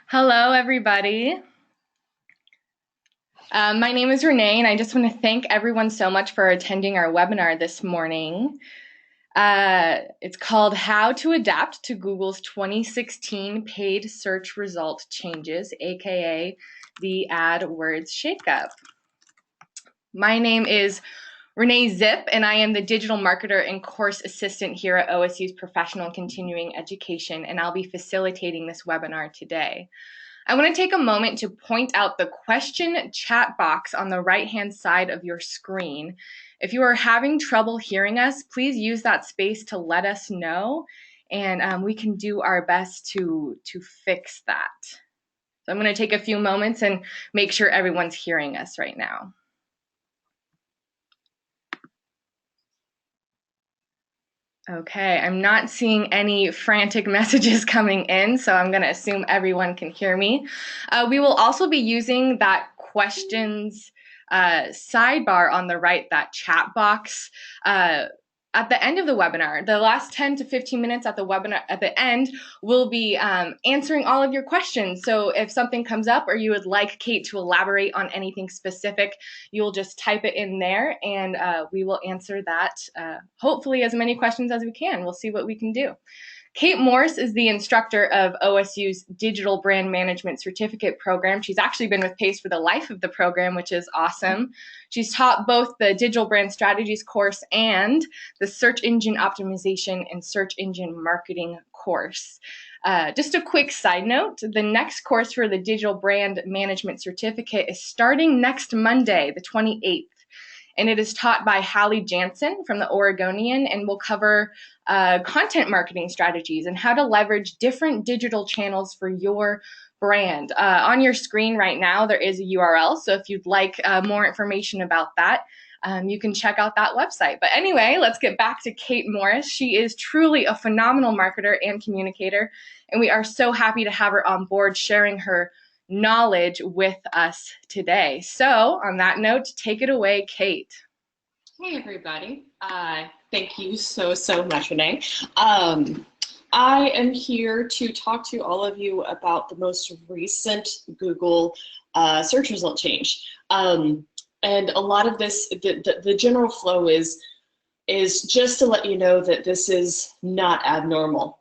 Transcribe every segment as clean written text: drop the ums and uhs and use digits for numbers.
Hello, everybody. My name is Renee, and I just want to thank everyone so much for attending our webinar this morning. It's called How to Adapt to Google's 2016 Paid Search Result Changes, aka the AdWords Shakeup. My name is Renee Zip, and I am the digital marketer and course assistant here at OSU's Professional Continuing Education, and I'll be facilitating this webinar today. I want to take a moment to point out the question chat box on the right-hand side of your screen. If you are having trouble hearing us, please use that space to let us know, and we can do our best to fix that. So I'm going to take a few moments and make sure everyone's hearing us right now. Okay, I'm not seeing any frantic messages coming in, so I'm going to assume everyone can hear me. We will also be using that questions sidebar on the right, that chat box, at the end of the webinar. The last 10 to 15 minutes at the webinar at the end, we'll be answering all of your questions. So if something comes up or you would like Kate to elaborate on anything specific, you'll just type it in there and we will answer that, hopefully as many questions as we can. We'll see what we can do. Kate Morris is the instructor of OSU's Digital Brand Management Certificate program. She's actually been with PACE for the life of the program, which is awesome. She's taught both the Digital Brand Strategies course and the Search Engine Optimization and Search Engine Marketing course. Just a quick side note, the next course for the Digital Brand Management Certificate is starting next Monday, the 28th. And it is taught by Hallie Jansen from the Oregonian, and will cover content marketing strategies and how to leverage different digital channels for your brand. On your screen right now, there is a URL, so if you'd like more information about that, you can check out that website. But anyway, let's get back to Kate Morris. She is truly a phenomenal marketer and communicator, and we are so happy to have her on board sharing her knowledge with us today. So on that note, take it away, Kate. Hey everybody, thank you so much, Renee. I am here to talk to all of you about the most recent Google search result change. And a lot of this, the general flow is just to let you know that this is not abnormal.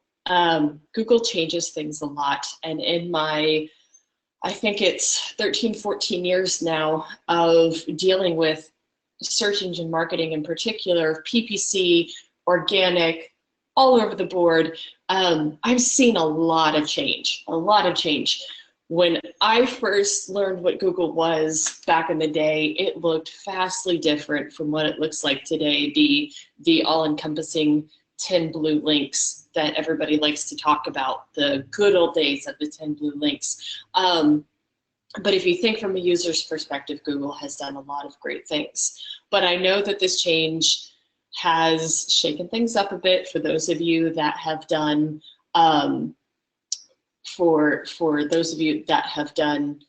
Google changes things a lot, and in my I think it's 13, 14 years now of dealing with search engine marketing in particular, PPC, organic, all over the board. I've seen a lot of change. When I first learned what Google was back in the day, it looked vastly different from what it looks like today, the all-encompassing 10 blue links that everybody likes to talk about, the good old days of the 10 blue links. But if you think from a user's perspective, Google has done a lot of great things. But I know that this change has shaken things up a bit for those of you that have done, for those of you that have done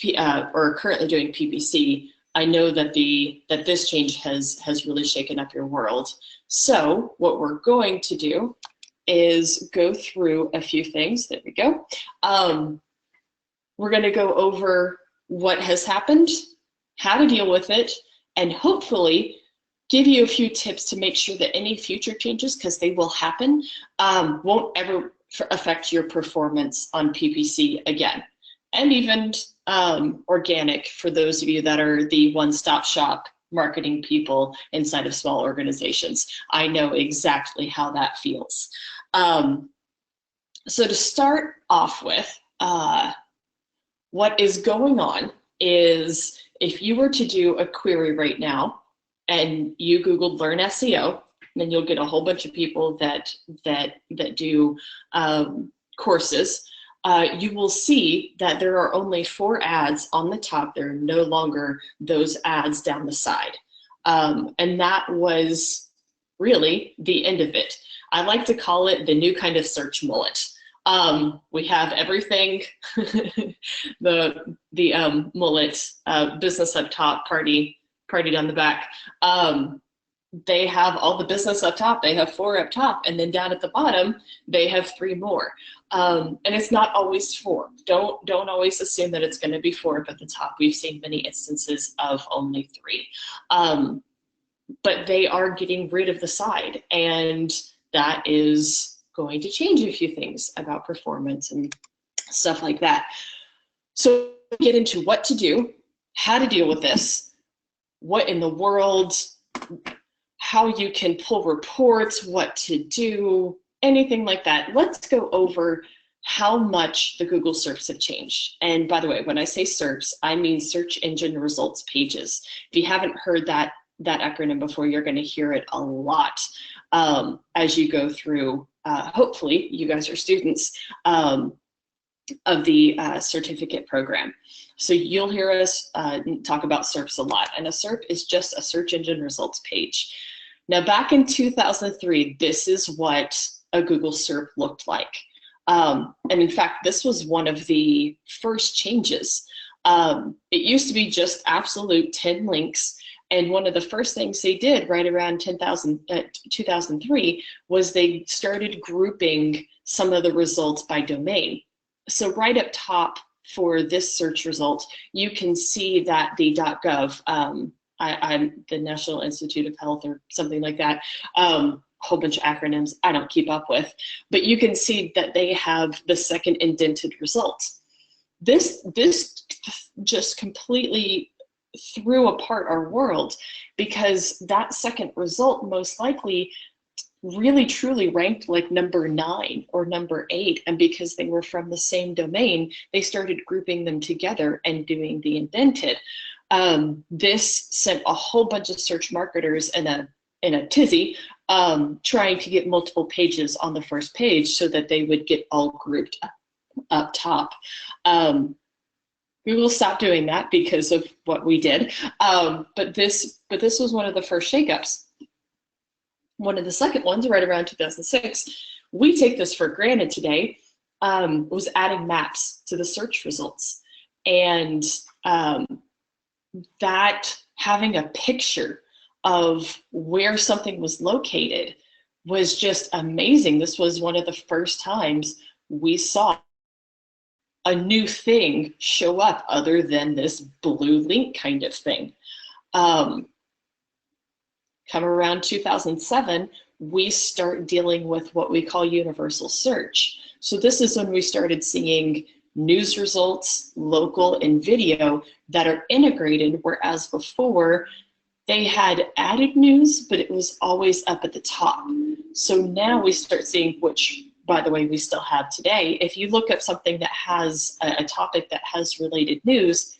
or are currently doing PPC, I know that this change has really shaken up your world. So what we're going to do is go through a few things. There we go. We're going to go over what has happened, how to deal with it, and hopefully give you a few tips to make sure that any future changes, because they will happen, won't ever affect your performance on PPC again. And even organic for those of you that are the one-stop shop marketing people inside of small organizations. I know exactly how that feels. So to start off with, what is going on is if you were to do a query right now and you Googled learn SEO, then you'll get a whole bunch of people that do courses. You will see that there are only 4 ads on the top. There are no longer those ads down the side. And that was really the end of it. I like to call it the new kind of search mullet. We have everything, the mullet, business up top, party down the back. They have all the business up top. They have 4 up top, and then down at the bottom, they have 3 more. And it's not always 4. Don't always assume that it's going to be 4 up at the top. We've seen many instances of only 3. But they are getting rid of the side, and that is going to change a few things about performance and stuff like that. So get into what to do, how to deal with this, what in the world, how you can pull reports, what to do, anything like that. Let's go over how much the Google SERPs have changed. And by the way, when I say SERPs, I mean search engine results pages. If you haven't heard that acronym before, you're going to hear it a lot as you go through. Hopefully, you guys are students of the certificate program. So you'll hear us talk about SERPs a lot. And a SERP is just a search engine results page. Now, back in 2003, this is what a Google SERP looked like. And in fact, this was one of the first changes. It used to be just absolute 10 links. And one of the first things they did right around 2003 was they started grouping some of the results by domain. So right up top for this search result, you can see that the .gov, I'm the National Institute of Health or something like that, whole bunch of acronyms I don't keep up with, but you can see that they have the second indented results. This just completely threw apart our world, because that second result most likely really truly ranked like number 9 or number 8, and because they were from the same domain, they started grouping them together and doing the indented. This sent a whole bunch of search marketers in a tizzy, trying to get multiple pages on the first page so that they would get all grouped up top. Google stopped doing that because of what we did, but this was one of the first shakeups. One of the second ones, right around 2006, we take this for granted today, was adding maps to the search results. And that having a picture of where something was located was just amazing. This was one of the first times we saw a new thing show up other than this blue link kind of thing. Come around 2007, we start dealing with what we call universal search. So this is when we started seeing news results, local, and video that are integrated, whereas before they had added news, but it was always up at the top. So now we start seeing, which, by the way, we still have today. If you look up something that has a topic that has related news,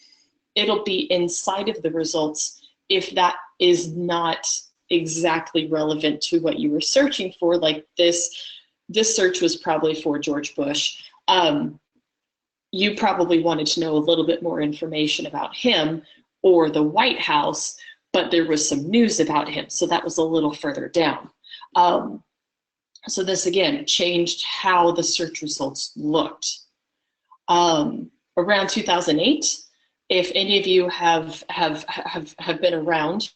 it'll be inside of the results if that is not exactly relevant to what you were searching for. Like this search was probably for George Bush. You probably wanted to know a little bit more information about him or the White House, but there was some news about him, so that was a little further down. So this again changed how the search results looked. Around 2008, if any of you have been around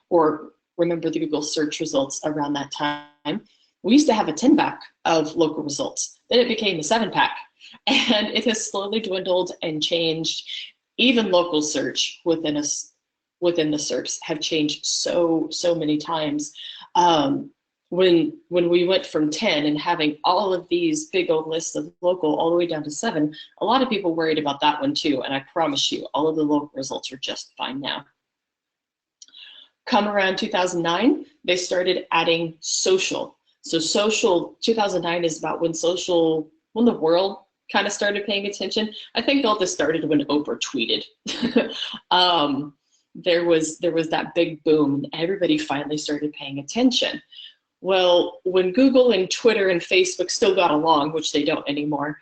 or remember the Google search results around that time, we used to have a 10-pack of local results. Then it became a 7-pack, and it has slowly dwindled and changed. Even local search within the SERPs have changed so many times. When we went from 10 and having all of these big old lists of local all the way down to 7, a lot of people worried about that one too, and I promise you, all of the local results are just fine now. Come around 2009, they started adding social. So social, 2009 is about when the world kind of started paying attention. I think all this started when Oprah tweeted. There was that big boom, and everybody finally started paying attention. Well, when Google and Twitter and Facebook still got along, which they don't anymore,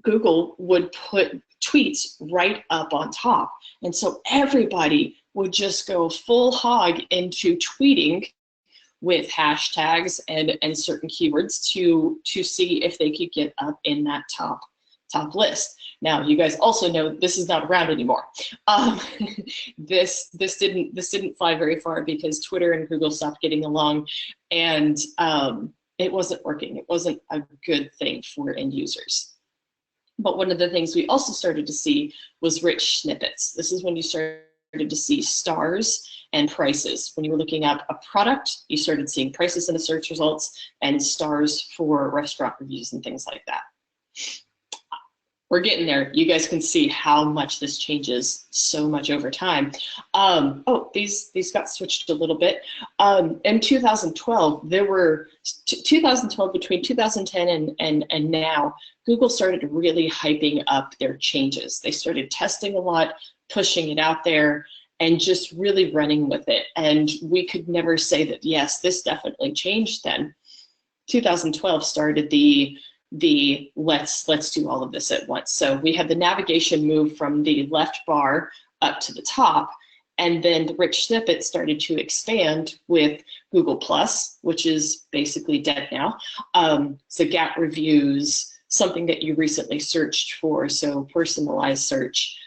Google would put tweets right up on top. And so everybody would just go full hog into tweeting with hashtags and certain keywords to see if they could get up in that top list. Now, you guys also know this is not around anymore. This didn't fly very far because Twitter and Google stopped getting along, and It wasn't working. It wasn't a good thing for end users. But one of the things we also started to see was rich snippets. This is when you started to see stars and prices. When you were looking at a product, you started seeing prices in the search results and stars for restaurant reviews and things like that. We're getting there. You guys can see how much this changes so much over time. Oh, these got switched a little bit. In 2012, there were 2012 between 2010 and now, Google started really hyping up their changes. They started testing a lot, pushing it out there, and just really running with it. And we could never say that, yes, this definitely changed then. 2012 started the let's do all of this at once. So we had the navigation move from the left bar up to the top, and then the rich snippets started to expand with Google Plus, which is basically dead now. So Gap reviews, something that you recently searched for, so personalized search.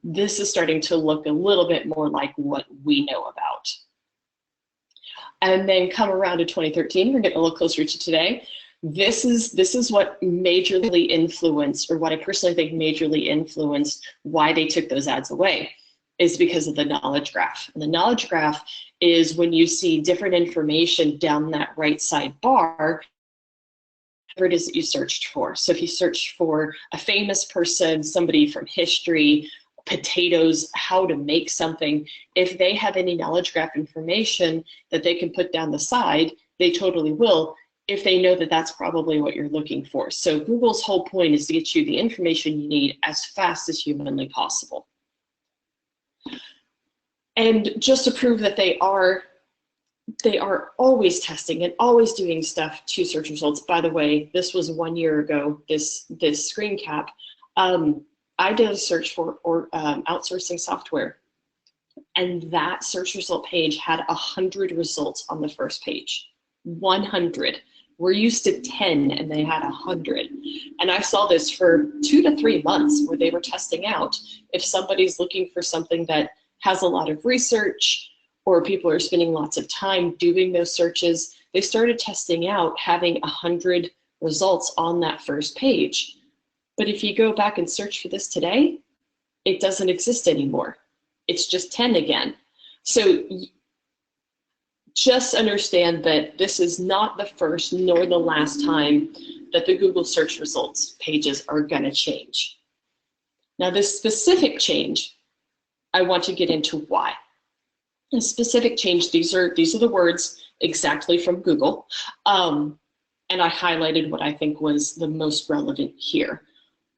This is starting to look a little bit more like what we know about. And then come around to 2013, we're getting a little closer to today. This is what majorly influenced, or what I personally think majorly influenced why they took those ads away, is because of the knowledge graph. And the knowledge graph is when you see different information down that right side bar, whatever it is that you searched for. So if you search for a famous person, somebody from history, potatoes, how to make something, if they have any knowledge graph information that they can put down the side, they totally will, if they know that that's probably what you're looking for. So Google's whole point is to get you the information you need as fast as humanly possible. And just to prove that they are always testing and always doing stuff to search results. By the way, this was 1 year ago, this screen cap. I did a search for outsourcing software, and that search result page had 100 results on the first page. 100. We're used to 10 and they had 100. And I saw this for 2 to 3 months where they were testing out if somebody's looking for something that has a lot of research or people are spending lots of time doing those searches, they started testing out having 100 results on that first page. But if you go back and search for this today, it doesn't exist anymore. It's just 10 again. So just understand that this is not the first nor the last time that the Google search results pages are going to change. Now, this specific change, I want to get into why. A specific change, these are the words exactly from Google, and I highlighted what I think was the most relevant here.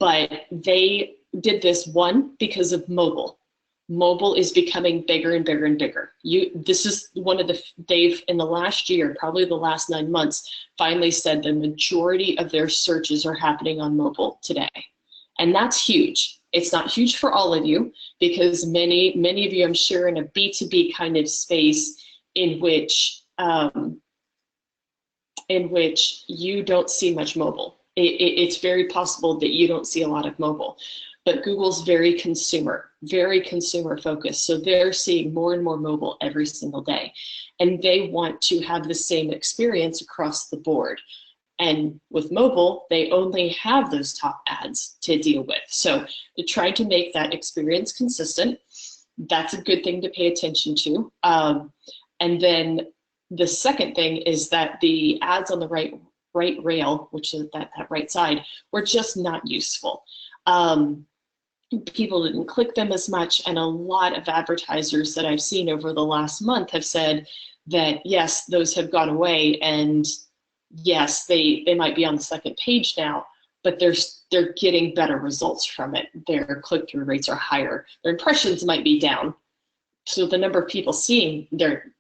But they did this, one, because of mobile. Mobile is becoming bigger and bigger and bigger. This is one of they've in the last year, probably the last 9 months, finally said the majority of their searches are happening on mobile today. And that's huge. It's not huge for all of you because many of you, I'm sure, in a B2B kind of space in which you don't see much mobile. It's very possible that you don't see a lot of mobile. But Google's very consumer focused. So they're seeing more and more mobile every single day. And they want to have the same experience across the board. And with mobile, they only have those top ads to deal with. So to try to make that experience consistent, that's a good thing to pay attention to. And then the second thing is that the ads on the right rail, which is that right side, were just not useful. People didn't click them as much, and a lot of advertisers that I've seen over the last month have said that yes, those have gone away, and yes, they might be on the second page now, but they're getting better results from it. Their click-through rates are higher. Their impressions might be down, so the number of people seeing their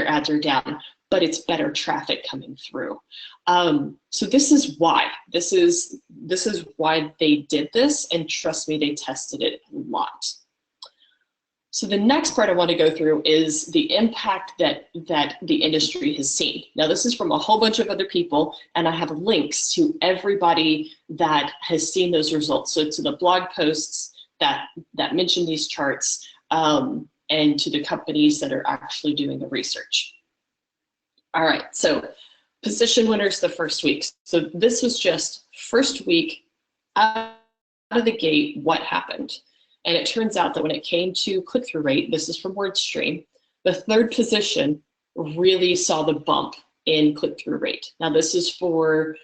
ads are down, but it's better traffic coming through. So this is why. This is why they did this, and trust me, they tested it a lot. So the next part I want to go through is the impact that the industry has seen. Now this is from a whole bunch of other people, and I have links to everybody that has seen those results. So to the blog posts that mention these charts, and to the companies that are actually doing the research. All right, so position winners the first week. So this was just first week out of the gate, what happened. And it turns out that when it came to click-through rate, this is from WordStream, the third position really saw the bump in click-through rate. Now this is for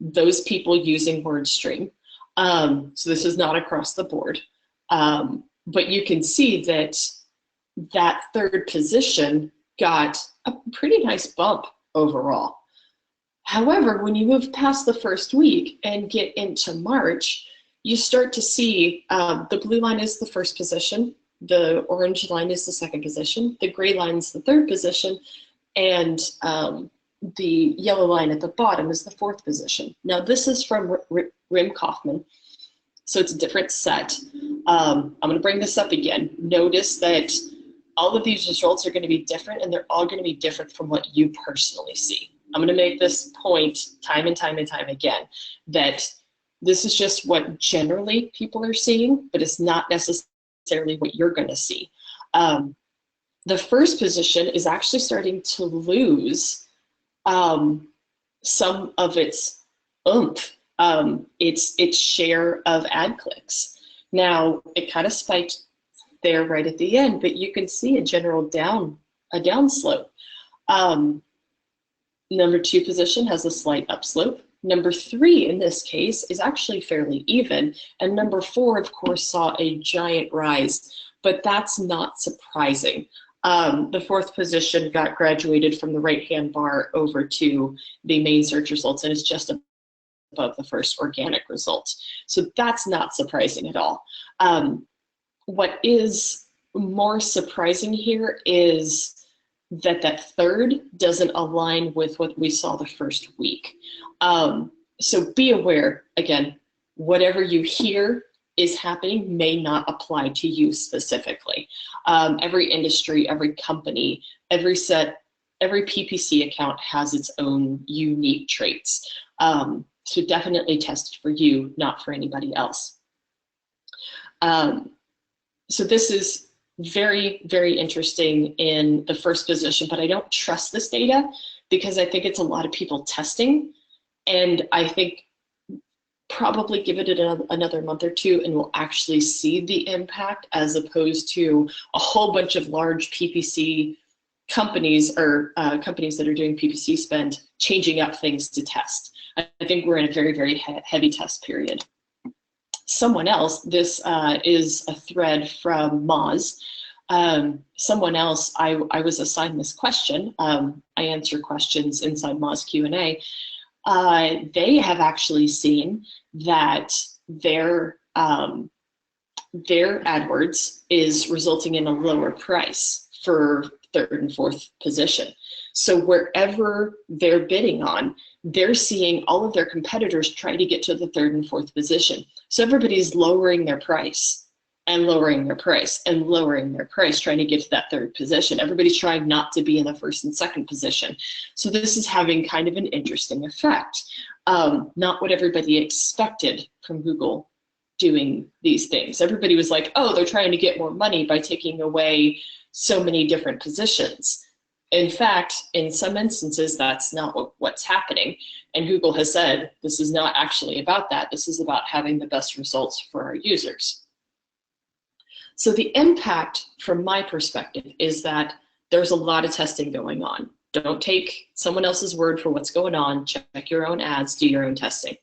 those people using WordStream. So this is not across the board. But you can see that that third position got a pretty nice bump overall. However, when you move past the first week and get into March, you start to see the blue line is the first position, the orange line is the second position, the gray line is the third position, and the yellow line at the bottom is the fourth position. Now this is from Rim Kaufman, so it's a different set. I'm going to bring this up again. Notice that all of these results are going to be different, and they're all going to be different from what you personally see. I'm going to make this point time and time and time again, that this is just what generally people are seeing, but it's not necessarily what you're going to see. The first position is actually starting to lose some of its oomph, its share of ad clicks. Now, it kind of spiked there right at the end, but you can see a general downslope. Number 2 position has a slight upslope. Number 3 in this case is actually fairly even. And number 4, of course, saw a giant rise, but that's not surprising. The 4th position got graduated from the right-hand bar over to the main search results, and it's just above the first organic result. So that's not surprising at all. What is more surprising here is that that third doesn't align with what we saw the first week. So be aware, again, whatever you hear is happening may not apply to you specifically. Every industry, every company, every PPC account has its own unique traits. So definitely test for you, not for anybody else. So this is very, very interesting in the first position, but I don't trust this data because I think it's a lot of people testing, and I think probably give it another month or two and we'll actually see the impact, as opposed to a whole bunch of large PPC companies or companies that are doing PPC spend changing up things to test. I think we're in a very, very heavy test period. Someone else, this is a thread from Moz. Someone else, I was assigned this question. I answer questions inside Moz Q&A. They have actually seen that their AdWords is resulting in a lower price for third and fourth position. So wherever they're bidding on, they're seeing all of their competitors try to get to the third and fourth position. So everybody's lowering their price and lowering their price and lowering their price, trying to get to that third position. Everybody's trying not to be in the first and second position. So this is having kind of an interesting effect. Not what everybody expected from Google doing these things. Everybody was like, oh, they're trying to get more money by taking away so many different positions. In fact, in some instances, that's not what's happening. And Google has said, this is not actually about that. This is about having the best results for our users. So the impact from my perspective is that there's a lot of testing going on. Don't take someone else's word for what's going on. Check your own ads, do your own testing.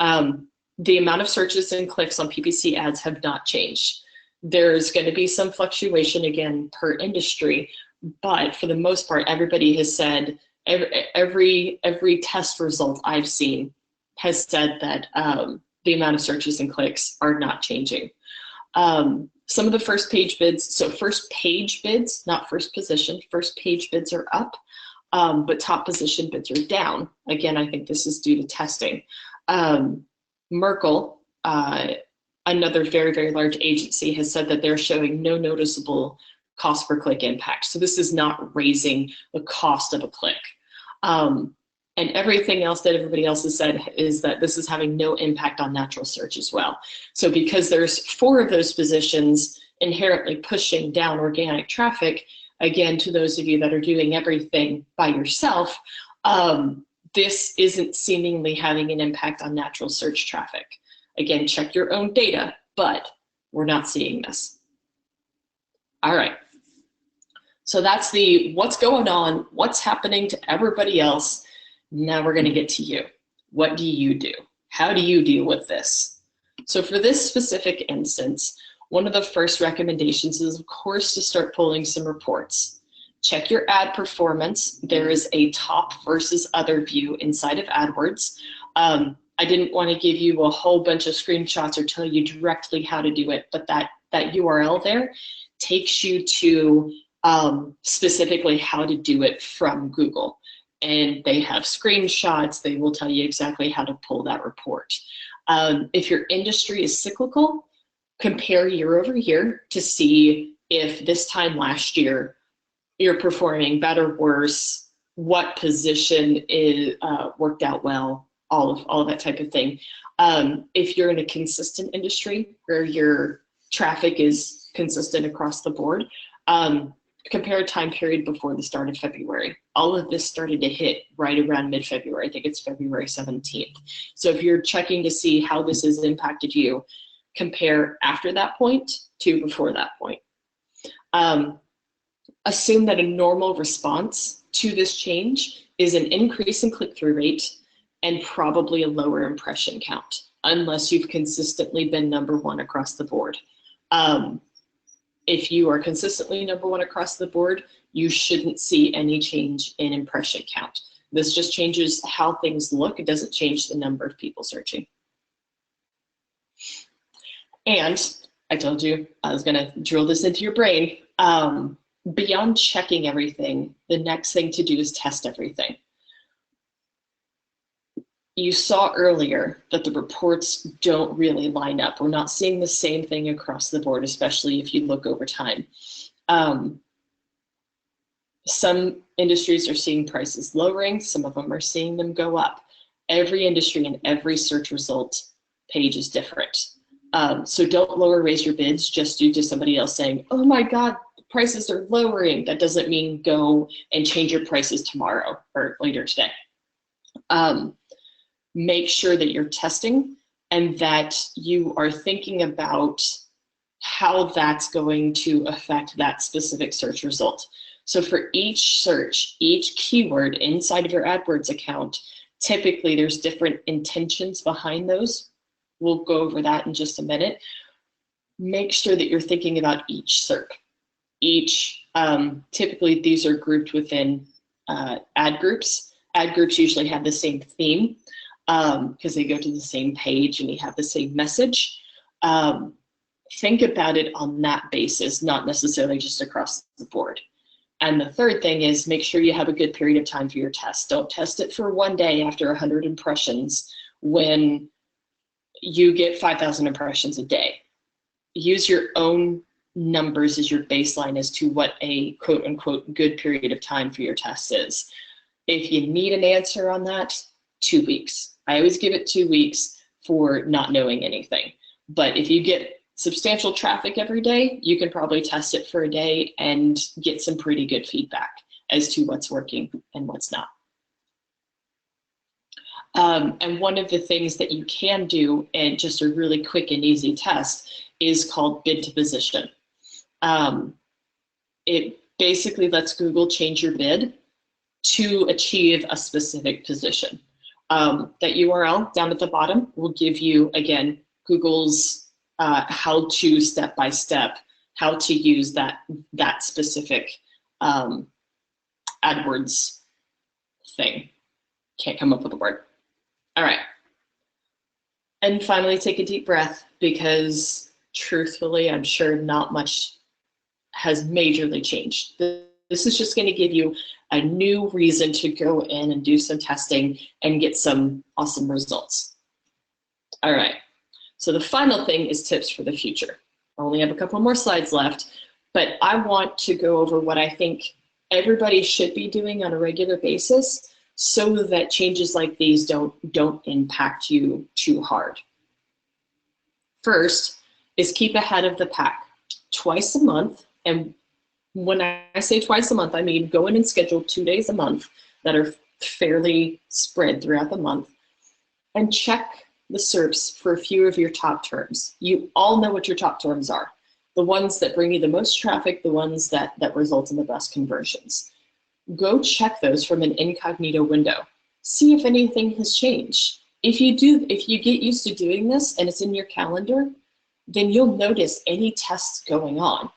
The amount of searches and clicks on PPC ads have not changed. There's going to be some fluctuation again per industry, but for the most part, everybody has said, every test result I've seen has said that the amount of searches and clicks are not changing. Some of the first page bids, so first page bids, not first position, first page bids are up, but top position bids are down. Again, I think this is due to testing. Merkle, another very, very large agency, has said that they're showing no noticeable cost per click impact. So this is not raising the cost of a click. And everything else that everybody else has said is that this is having no impact on natural search as well. So because there's 4 of those positions inherently pushing down organic traffic, again, to those of you that are doing everything by yourself, This isn't seemingly having an impact on natural search traffic. Again, check your own data, but we're not seeing this. All right. So that's the what's going on, what's happening to everybody else. Now we're going to get to you. What do you do? How do you deal with this? So for this specific instance, one of the first recommendations is, of course, to start pulling some reports. Check your ad performance. There is a top versus other view inside of AdWords. I didn't want to give you a whole bunch of screenshots or tell you directly how to do it, but that URL there takes you to specifically how to do it from Google. And they have screenshots. They will tell you exactly how to pull that report. If your industry is cyclical, compare year over year to see if this time last year you're performing better, worse, what position is worked out well, all of that type of thing. If you're in a consistent industry where your traffic is consistent across the board, compare a time period before the start of February. All of this started to hit right around mid-February. I think it's February 17th. So if you're checking to see how this has impacted you, compare after that point to before that point. Assume that a normal response to this change is an increase in click-through rate and probably a lower impression count, unless you've consistently been #1 across the board. If you are consistently #1 across the board, you shouldn't see any change in impression count. This just changes how things look. It doesn't change the number of people searching. And I told you I was going to drill this into your brain. Beyond checking everything, the next thing to do is test everything. You saw earlier that the reports don't really line up. We're not seeing the same thing across the board, especially if you look over time. Some industries are seeing prices lowering, some of them are seeing them go up. Every industry and every search result page is different. So don't lower raise your bids just due to somebody else saying, oh my God, prices are lowering. That doesn't mean go and change your prices tomorrow or later today. Make sure that you're testing and that you are thinking about how that's going to affect that specific search result. So for each search, each keyword inside of your AdWords account, typically there's different intentions behind those. We'll go over that in just a minute. Make sure that you're thinking about each SERP. Typically these are grouped within ad groups. Ad groups usually have the same theme because they go to the same page and you have the same message. Think about it on that basis, not necessarily just across the board. And the third thing is make sure you have a good period of time for your test. Don't test it for one day after 100 impressions when you get 5,000 impressions a day. Use your own numbers as your baseline as to what a quote unquote good period of time for your test is. If you need an answer on that, 2 weeks. I always give it 2 weeks for not knowing anything. But if you get substantial traffic every day, you can probably test it for a day and get some pretty good feedback as to what's working and what's not. And one of the things that you can do, and just a really quick and easy test, is called bid to position. It basically lets Google change your bid to achieve a specific position. That URL down at the bottom will give you, again, Google's how-to step-by-step, how to use that specific AdWords thing. Can't come up with a word. All right. And finally, take a deep breath, because truthfully, I'm sure not much has majorly changed. This is just going to give you a new reason to go in and do some testing and get some awesome results. All right. So the final thing is tips for the future. I only have a couple more slides left, but I want to go over what I think everybody should be doing on a regular basis so that changes like these don't impact you too hard. First is keep ahead of the pack. Twice a month, and when I say twice a month, I mean go in and schedule 2 days a month that are fairly spread throughout the month, and check the SERPs for a few of your top terms. You all know what your top terms are. The ones that bring you the most traffic, the ones that result in the best conversions. Go check those from an incognito window. See if anything has changed. If you get used to doing this and it's in your calendar, then you'll notice any tests going on.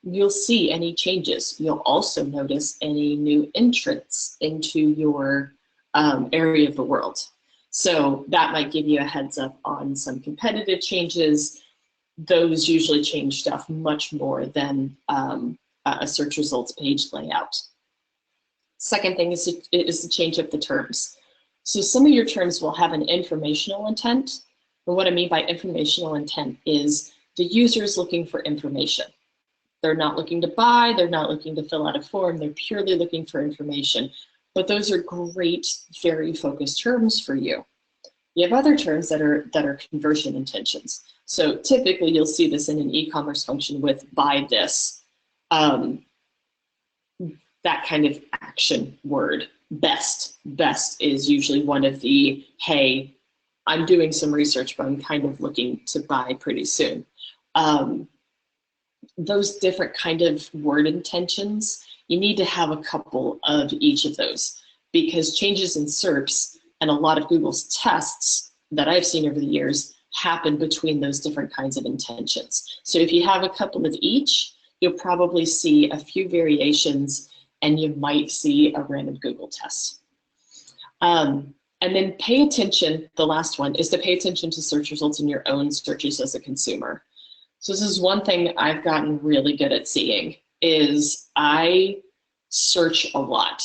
You'll see any changes. You'll also notice any new entrants into your area of the world. So that might give you a heads up on some competitive changes. Those usually change stuff much more than a search results page layout. Second thing is to change up the terms. So some of your terms will have an informational intent. And what I mean by informational intent is the user is looking for information. They're not looking to buy, they're not looking to fill out a form, they're purely looking for information. But those are great, very focused terms for you. You have other terms that are conversion intentions. So typically you'll see this in an e-commerce function with buy this, that kind of action word. Best is usually one of the, hey, I'm doing some research, but I'm kind of looking to buy pretty soon. Those different kind of word intentions, you need to have a couple of each of those, because changes in SERPs and a lot of Google's tests that I've seen over the years happen between those different kinds of intentions. So if you have a couple of each, you'll probably see a few variations and you might see a random Google test. And then pay attention, the last one is to pay attention to search results in your own searches as a consumer. So this is one thing I've gotten really good at seeing, is I search a lot.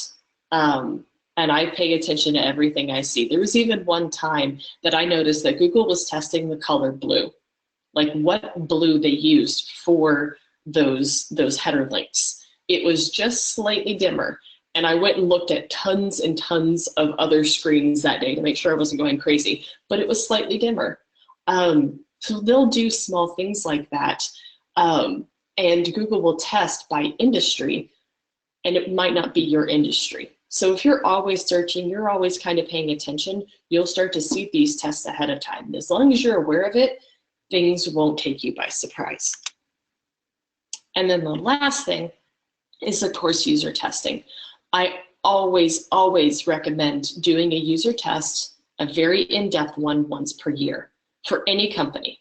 And I pay attention to everything I see. There was even one time that I noticed that Google was testing the color blue, like what blue they used for those header links. It was just slightly dimmer. And I went and looked at tons and tons of other screens that day to make sure I wasn't going crazy, but it was slightly dimmer. So they'll do small things like that. And Google will test by industry, and it might not be your industry. So if you're always searching, you're always kind of paying attention, you'll start to see these tests ahead of time. And as long as you're aware of it, things won't take you by surprise. And then the last thing is, of course, user testing. I always recommend doing a user test, a very in-depth one, once per year for any company.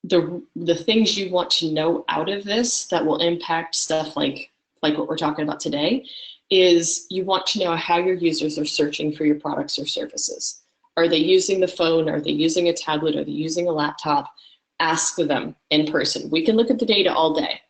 The things you want to know out of this that will impact stuff like what we're talking about today is you want to know how your users are searching for your products or services. Are they using the phone? Are they using a tablet? Are they using a laptop? Ask them in person. We can look at the data all day,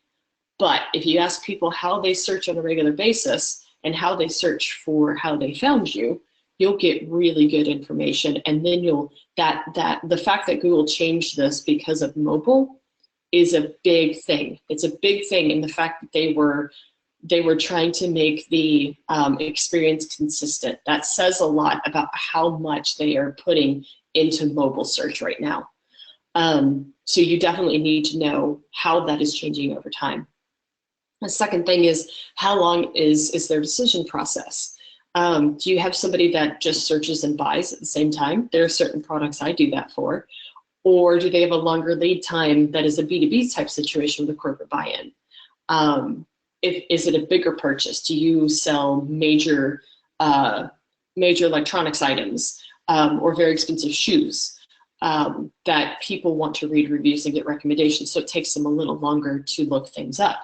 but if you ask people how they search on a regular basis and how they search for how they found you, you'll get really good information. And then the fact that Google changed this because of mobile is a big thing. It's a big thing in the fact that they were trying to make the experience consistent. That says a lot about how much they are putting into mobile search right now. So you definitely need to know how that is changing over time. The second thing is, how long is their decision process? Do you have somebody that just searches and buys at the same time? There are certain products I do that for. Or do they have a longer lead time that is a B2B type situation with a corporate buy-in? Is it a bigger purchase? Do you sell major electronics items or very expensive shoes that people want to read reviews and get recommendations? So it takes them a little longer to look things up.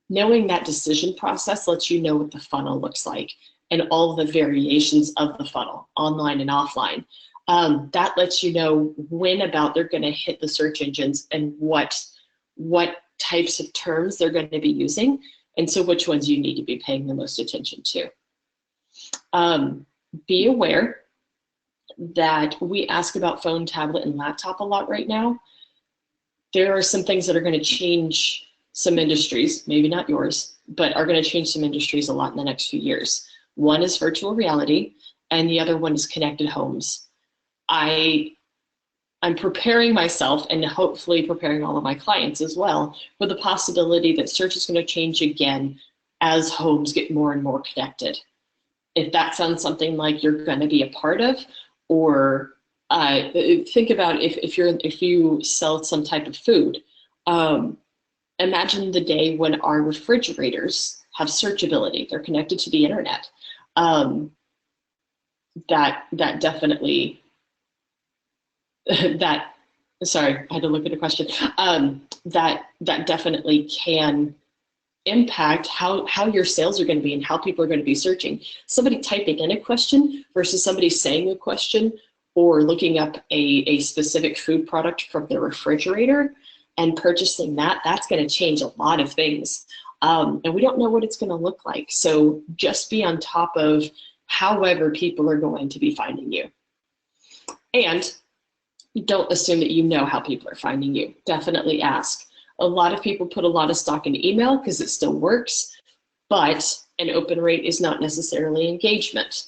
Knowing that decision process lets you know what the funnel looks like and all the variations of the funnel, online and offline. That lets you know when about they're going to hit the search engines and what types of terms they're going to be using, and so which ones you need to be paying the most attention to. Be aware that we ask about phone, tablet, and laptop a lot right now. There are some things that are going to change some industries, maybe not yours, but are going to change some industries a lot in the next few years. One is virtual reality, and the other one is connected homes. I'm preparing myself and hopefully preparing all of my clients as well for the possibility that search is going to change again as homes get more and more connected. If that sounds something like you're going to be a part of, or think about if you sell some type of food. Imagine the day when our refrigerators have searchability; they're connected to the internet. That definitely that sorry, I had to look at a question. That definitely can impact how your sales are going to be and how people are going to be searching. Somebody typing in a question versus somebody saying a question or looking up a specific food product from the refrigerator and purchasing that's going to change a lot of things. And we don't know what it's going to look like. So just be on top of however people are going to be finding you. And don't assume that you know how people are finding you. Definitely ask. A lot of people put a lot of stock in email because it still works, but an open rate is not necessarily engagement.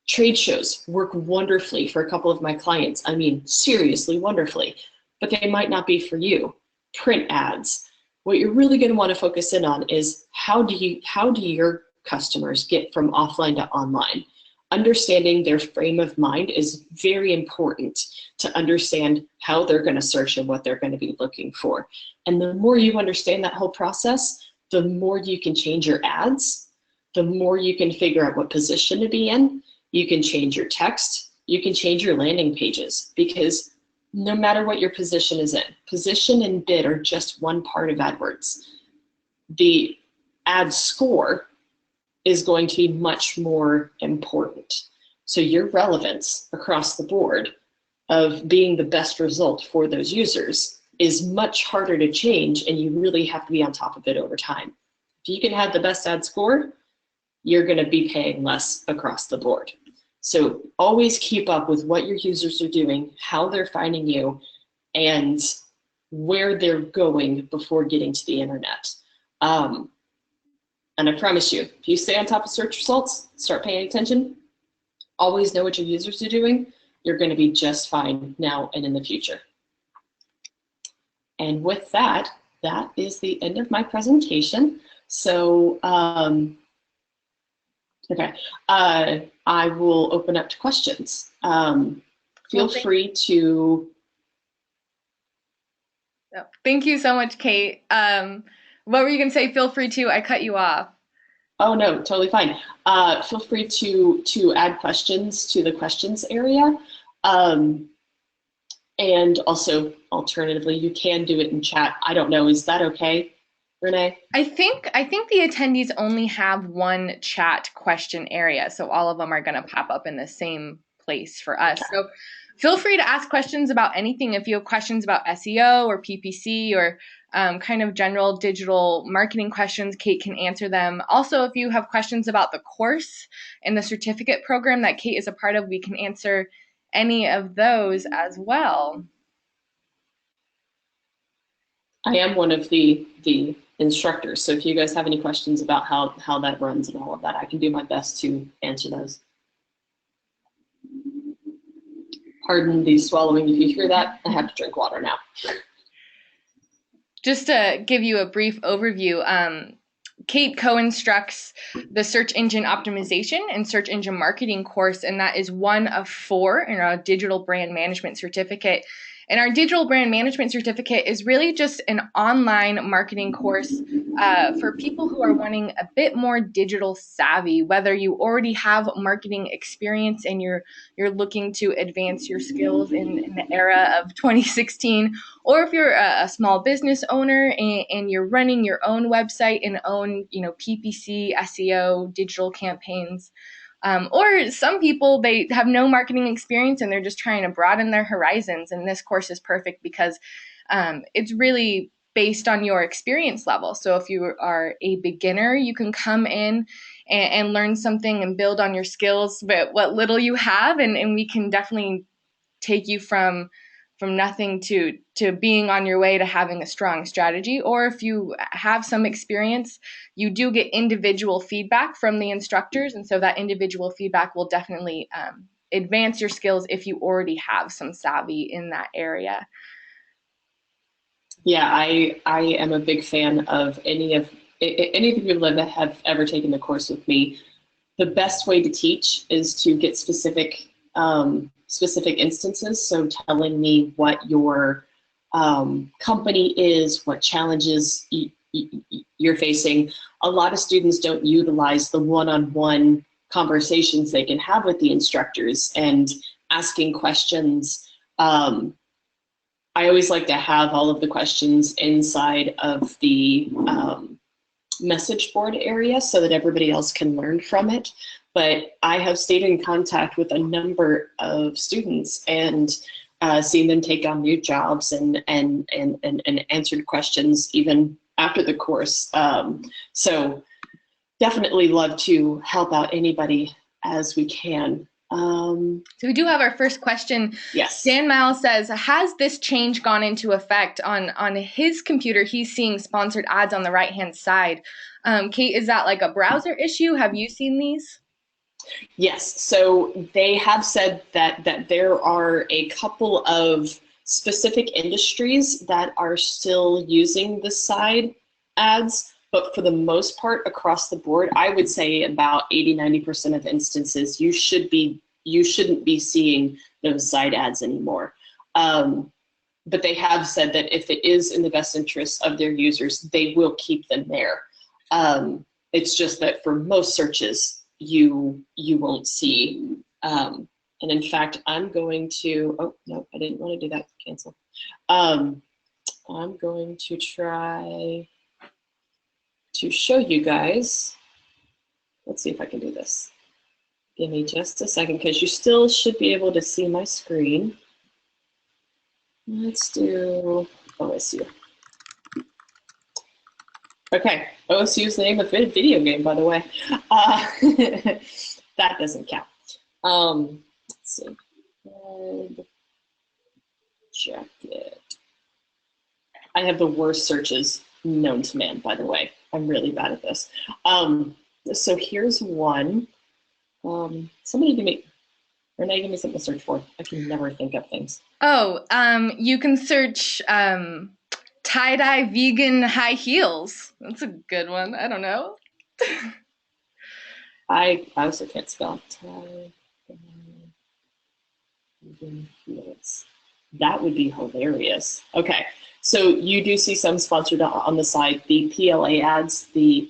Trade shows work wonderfully for a couple of my clients. I mean, seriously, wonderfully, but they might not be for you. Print ads. What you're really going to want to focus in on is how do your customers get from offline to online? Understanding their frame of mind is very important to understand how they're going to search and what they're going to be looking for. And the more you understand that whole process, the more you can change your ads, the more you can figure out what position to be in. You can change your text, you can change your landing pages, because no matter what your position is in, position and bid are just one part of AdWords. The ad score is going to be much more important. So your relevance across the board of being the best result for those users is much harder to change, and you really have to be on top of it over time. If you can have the best ad score, you're going to be paying less across the board. So always keep up with what your users are doing, how they're finding you, and where they're going before getting to the internet. And I promise you, if you stay on top of search results, start paying attention, always know what your users are doing, you're going to be just fine now and in the future. And with that, that is the end of my presentation. So, okay, I will open up to questions. Feel free to. Thank you so much, Kate. What were you going to say? Feel free to. I cut you off. Oh, no, totally fine. Feel free to add questions to the questions area. And also, alternatively, you can do it in chat. I don't know. Is that okay, Renee? I think the attendees only have one chat question area, so all of them are going to pop up in the same place for us. Okay. So feel free to ask questions about anything. If you have questions about SEO or PPC or kind of general digital marketing questions, Kate can answer them. Also, if you have questions about the course and the certificate program that Kate is a part of, we can answer any of those as well. I am one of the instructors, so if you guys have any questions about how that runs and all of that, I can do my best to answer those. Pardon the swallowing if you hear that. I have to drink water now. Just to give you a brief overview, Kate co-instructs the search engine optimization and search engine marketing course, and that is one of 4 in our digital brand management certificate. And our digital brand management certificate is really just an online marketing course for people who are wanting a bit more digital savvy, whether you already have marketing experience and you're looking to advance your skills in the era of 2016, or if you're a small business owner and you're running your own website and own, PPC, SEO, digital campaigns. Or some people, they have no marketing experience and they're just trying to broaden their horizons. And this course is perfect because it's really based on your experience level. So if you are a beginner, you can come in and learn something and build on your skills, but what little you have, and we can definitely take you from nothing to being on your way to having a strong strategy. Or if you have some experience, you do get individual feedback from the instructors. And so that individual feedback will definitely advance your skills if you already have some savvy in that area. Yeah, I am a big fan of any of any of the people that have ever taken the course with me, the best way to teach is to get specific instances. So telling me what your company is, what challenges you're facing. A lot of students don't utilize the one-on-one conversations they can have with the instructors and asking questions. I always like to have all of the questions inside of the message board area so that everybody else can learn from it. But I have stayed in contact with a number of students and seen them take on new jobs and answered questions even after the course. So definitely love to help out anybody as we can. So we do have our first question. Yes. Dan Miles says, has this change gone into effect on his computer? He's seeing sponsored ads on the right-hand side. Kate, is that like a browser issue? Have you seen these? Yes, so they have said that there are a couple of specific industries that are still using the side ads, but for the most part across the board, I would say about 80–90% of instances you shouldn't be seeing those side ads anymore. But they have said that if it is in the best interest of their users, they will keep them there. It's just that for most searches, you won't see. And in fact, I'm going to, oh, no, I didn't want to do that, cancel. I'm going to try to show you guys. Let's see if I can do this. Give me just a second, because you still should be able to see my screen. Let's do OSU. Okay, OSU is the name of a video game, by the way. That doesn't count. Let's see. Jacket. I have the worst searches known to man, by the way. I'm really bad at this. So here's one. Somebody give me, Renee, give me something to search for. I can never think up things. Oh, you can search tie-dye vegan high heels. That's a good one. I don't know. I also can't spell tie-dye vegan heels. That would be hilarious. Okay, so you do see some sponsored on the side. The PLA ads, the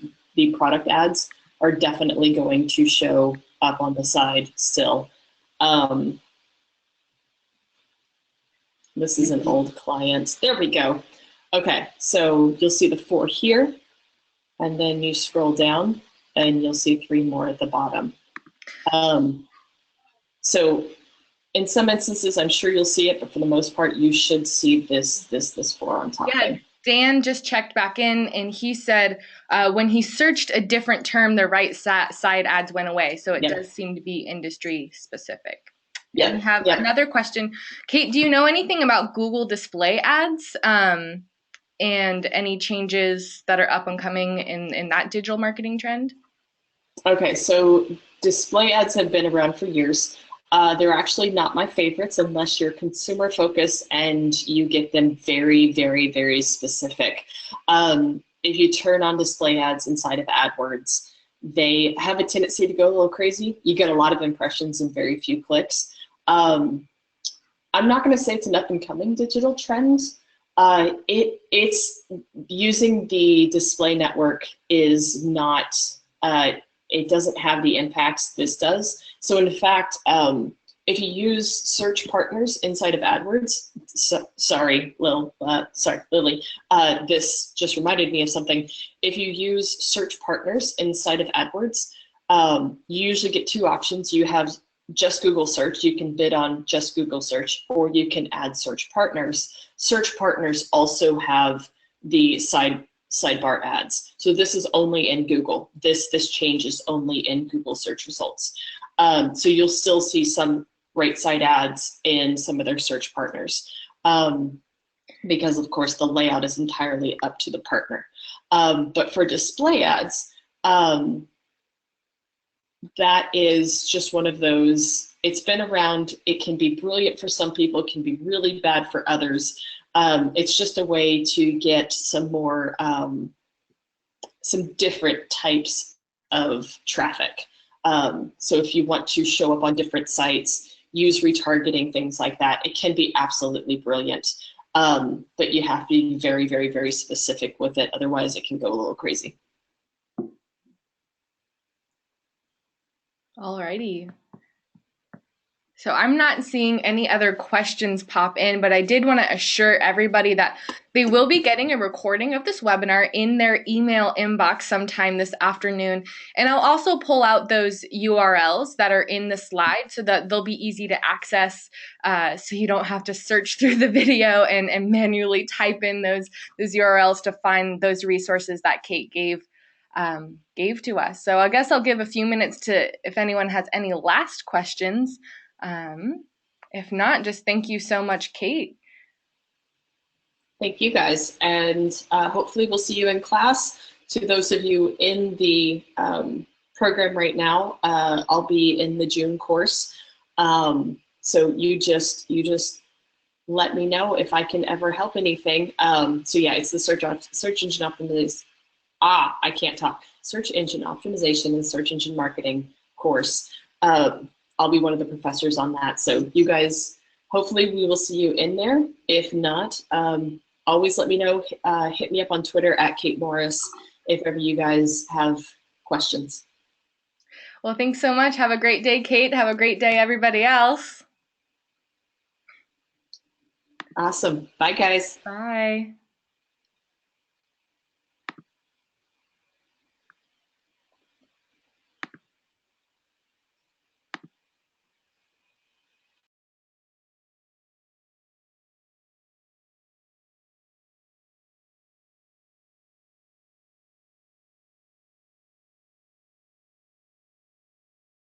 product ads, are definitely going to show up on the side still. This is an old client. There we go. Okay, so you'll see the 4 here, and then you scroll down, and you'll see 3 more at the bottom. So in some instances, I'm sure you'll see it, but for the most part, you should see this 4 on top. Yeah, Dan just checked back in, and he said when he searched a different term, the right side ads went away. So it does seem to be industry specific. Yeah. We have another question. Kate, do you know anything about Google display ads and any changes that are up and coming in that digital marketing trend? Okay, so display ads have been around for years. They're actually not my favorites unless you're consumer focused and you get them very, very, very specific. If you turn on display ads inside of AdWords, they have a tendency to go a little crazy. You get a lot of impressions and very few clicks. I'm not going to say it's an up and coming digital trend. It's using the display network is not, it doesn't have the impacts this does. So in fact, if you use search partners inside of AdWords, sorry, Lily, this just reminded me of something. If you use search partners inside of AdWords, you usually get 2 options. You have just Google search, you can bid on just Google search, or you can add search partners. Search partners also have the sidebar ads. So this is only in Google. This change is only in Google search results. So you'll still see some right side ads in some of their search partners because of course the layout is entirely up to the partner. But for display ads, that is just one of those, it's been around, it can be brilliant for some people, it can be really bad for others. It's just a way to get some more some different types of traffic. So if you want to show up on different sites, use retargeting, things like that, it can be absolutely brilliant. But you have to be very, very, very specific with it. Otherwise, it can go a little crazy. Alrighty. So I'm not seeing any other questions pop in, but I did want to assure everybody that they will be getting a recording of this webinar in their email inbox sometime this afternoon. And I'll also pull out those URLs that are in the slide so that they'll be easy to access, so you don't have to search through the video and manually type in those URLs to find those resources that Kate gave to us. So I guess I'll give a few minutes to if anyone has any last questions. If not, just thank you so much, Kate. Thank you guys, and hopefully we'll see you in class. To those of you in the program right now, I'll be in the June course. So you just let me know if I can ever help anything. So yeah, it's the search engine optimization. I can't talk. Search engine optimization and search engine marketing course. I'll be one of the professors on that. So you guys, hopefully we will see you in there. If not, always let me know. Hit me up on Twitter at Kate Morris if ever you guys have questions. Well, thanks so much. Have a great day, Kate. Have a great day, everybody else. Awesome. Bye, guys. Bye.